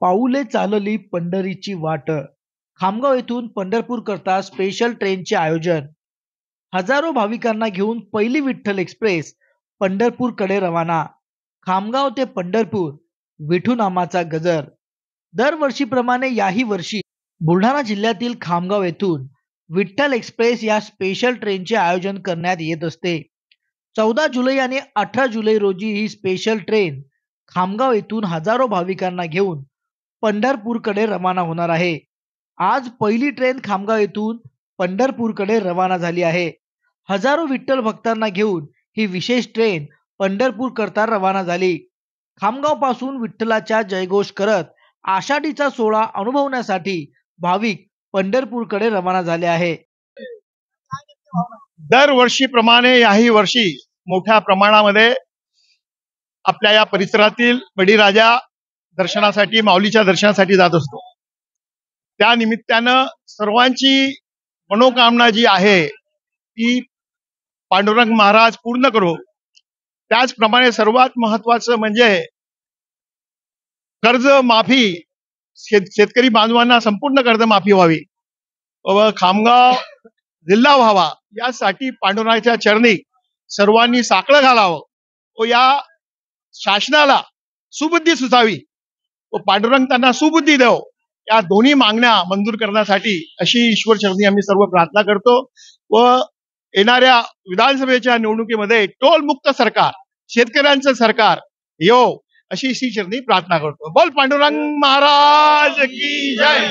पाऊले चालली पंढरीची वाट. खामगाव येथून पंढरपूर करता स्पेशल ट्रेनचे आयोजन. हजारो भाविकांना घेऊन पहिली विठ्ठल एक्सप्रेस पंढरपूरकडे रवाना. खामगाव ते पंढरपूर विठुनामाचा गजर. दरवर्षीप्रमाणे याही वर्षी बुलढाणा जिल्ह्यातील खामगाव येथून विठ्ठल एक्सप्रेस या स्पेशल ट्रेनचे आयोजन करण्यात येत असते. 14 जुलै आणि 18 जुलै रोजी ही स्पेशल ट्रेन खामगाव येथून हजारो भाविकांना घेऊन पंढरपूरकडे रवाना होणार आहे. आज पहिली ट्रेन खामगाव येथून पंढरपूरकडे रवाना झाली आहे. हजारो विठ्ठल भक्तांना घेऊन ही विशेष ट्रेन पंढरपूर करता रवाना झाली. खामगाव पासून विठ्ठलाच्या जयघोष करत आषाढीचा सोहळा अनुभवण्यासाठी भाविक पंढरपूरकडे रवाना झाले आहे. दरवर्षीप्रमाणे याही वर्षी मोठ्या प्रमाणामध्ये आपल्या या परिसरातील बळीराजा दर्शनासाठी, माऊलीच्या दर्शनासाठी जात असतो. त्या निमित्तानं सर्वांची मनोकामना जी आहे ती पांडुरंग महाराज पूर्ण करो. त्याचप्रमाणे सर्वात महत्वाचं म्हणजे कर्ज माफी, शेतकरी बांधवांना संपूर्ण कर्जमाफी व्हावी व खामगाव जिल्हा व्हावा यासाठी पांडुरंगाच्या चरणी सर्वांनी साकडं घालावं व या शासनाला सुबुद्धी सुचावी व पांडुरंग त्यांना सुबुद्धी देव. या दोन्ही मागण्या मंजूर करण्यासाठी अशी ईश्वर चरणी आम्ही सर्व प्रार्थना करतो व येणाऱ्या विधानसभेच्या निवडणुकीमध्ये टोलमुक्त सरकार, शेतकऱ्यांचं सरकार येवो अशी श्री चरणी प्रार्थना करतो. बोल पांडुरंग महाराज की जय.